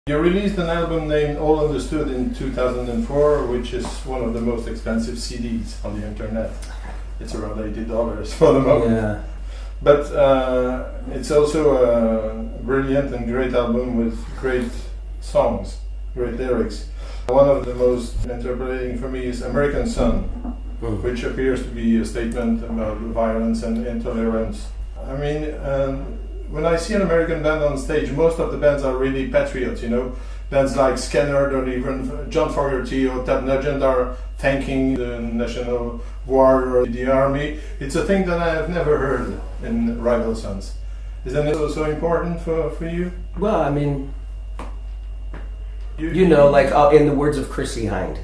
You released an album named All Understood in 2004, which is one of the most expensive CDs on the internet. It's around $80 for the moment. Yeah. But it's also a brilliant and great album with great songs, great lyrics. One of the most interpellating for me is American Sun, which appears to be a statement about violence and intolerance. I mean, when I see an American band on stage, most of the bands are really patriots, you know. Bands like Skinner or even John Fogerty or Ted Nugent are thanking the National Guard or the Army. It's a thing that I have never heard in Rival Sons. Isn't it also important for you? Well, I mean, you know, like in the words of Chrissie Hynde,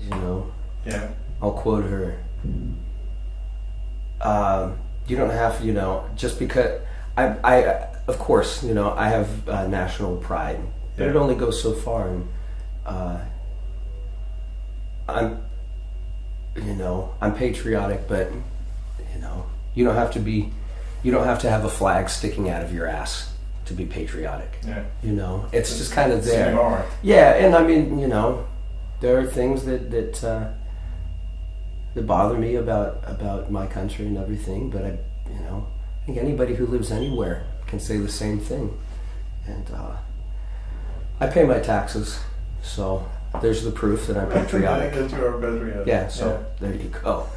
you know, yeah, I'll quote her. You don't have, you know, just because I of course, you know, I have national pride, but it only goes so far, and I'm patriotic, but you know, you don't have to have a flag sticking out of your ass to be patriotic. Yeah. You know, it's just kind of there. Art. Yeah, and I mean, you know, there are things that bother me about my country and everything, but I think anybody who lives anywhere can say the same thing. And I pay my taxes, so there's the proof that I'm patriotic. That you're a patriot. Yeah, so there you go.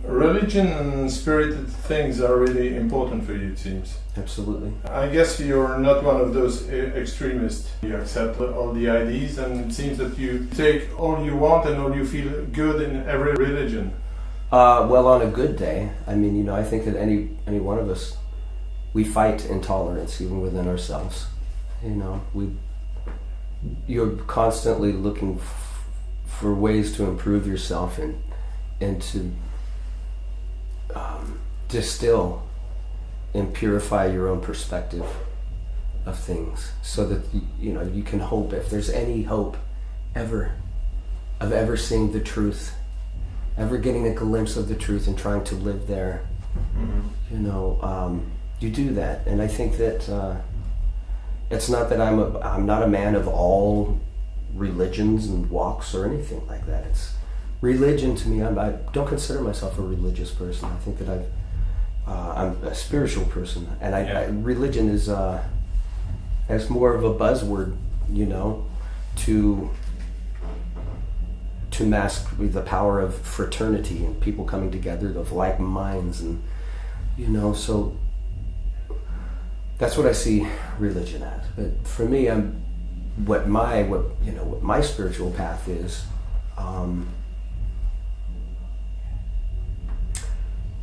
Religion and spirited things are really important for you, it seems. Absolutely. I guess you're not one of those extremists. You accept all the ideas, and it seems that you take all you want and all you feel good in every religion. Well, on a good day, I mean, you know, I think that any one of us, we fight intolerance even within ourselves. You know, you're constantly looking for ways to improve yourself and to distill and purify your own perspective of things, so that you know you can hope, if there's any hope ever of ever seeing the truth, ever getting a glimpse of the truth and trying to live there. Mm-hmm. You know, you do that, and I think that it's not that I'm not a man of all religions and walks or anything like that. It's religion to me. I don't consider myself a religious person. I think that I'm a spiritual person, and religion is as more of a buzzword, you know, to mask the power of fraternity and people coming together of like minds, and you know, so that's what I see religion as. But for me, what my spiritual path is.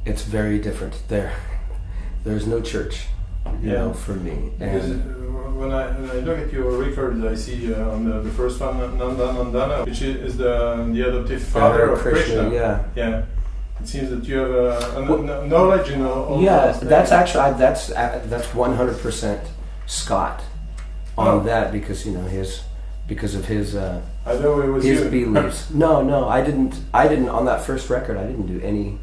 It's very different. There's no church, you know, for me. Because when I look at your records, I see on the first one, Nanda Nandana, which is the adoptive father of Krishna. Yeah. It seems that you have a knowledge in all. Yeah, that's actually that's 100% Scott on that, because you know because of his I know it was his you. beliefs. No, I didn't on that first record. I didn't do any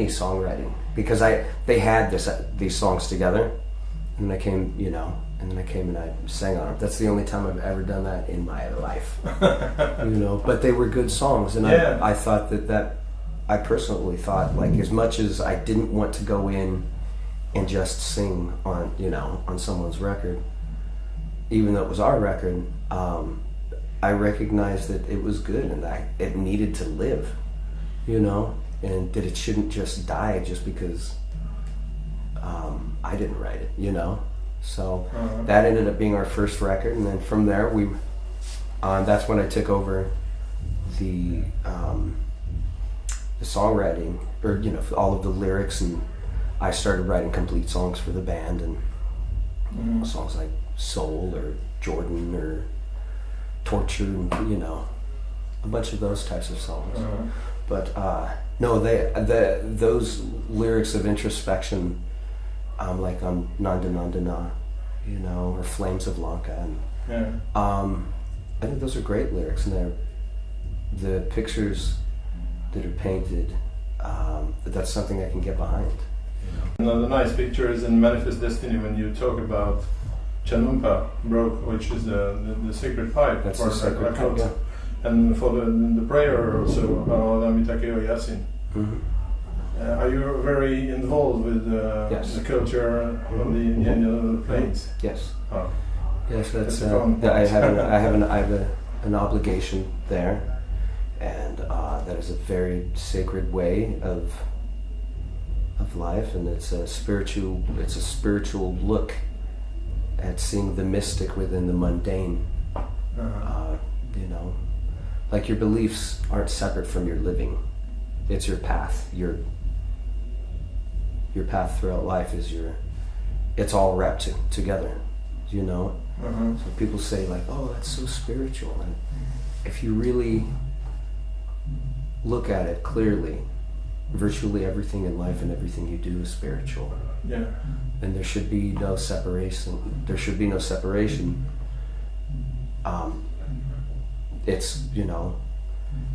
songwriting, because they had these songs together, and then I came, you know, and I sang on them. That's the only time I've ever done that in my life. You know, but they were good songs, and I thought that I personally thought, like, as much as I didn't want to go in and just sing on, you know, on someone's record, even though it was our record, I recognized that it was good and that it needed to live, you know, and that it shouldn't just die just because I didn't write it, you know. So that ended up being our first record, and then from there that's when I took over the songwriting, or you know, all of the lyrics, and I started writing complete songs for the band, and songs like Soul or Jordan or Torture, and, you know, a bunch of those types of songs. But no, those lyrics of introspection, like on Nanda Nanda Na, you know, or Flames of Lanka, and I think those are great lyrics, and the pictures that are painted, that's something I can get behind. Another nice picture is in Manifest Destiny when you talk about Chanumpa broke, which is the sacred pipe. That's for the sacred occult. pipe, And for the prayer also, Amitakeo Yasin. Mm-hmm. Are you very involved with Yes. the culture of the Indian plains? Yes. Oh. Yes, that's. That's fun. I have an obligation there, and that is a very sacred way of life, and it's a spiritual look at seeing the mystic within the mundane. You know, like your beliefs aren't separate from your living. It's your path. Your path throughout life is it's all wrapped together. You know. So people say like, "Oh, that's so spiritual," and if you really look at it clearly, virtually everything in life and everything you do is spiritual. Yeah. And there should be no separation. There should be no separation. It's, you know,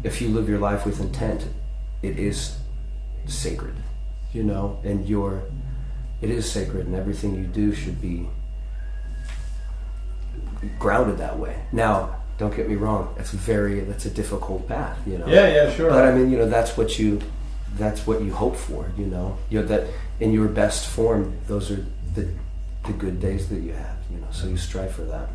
if you live your life with intent, it is sacred, you know, and it is sacred, and everything you do should be grounded that way. Now, don't get me wrong, that's a difficult path, you know. Yeah, sure. But I mean, you know, that's what you hope for, you know. That in your best form, those are the good days that you have, you know. So you strive for that.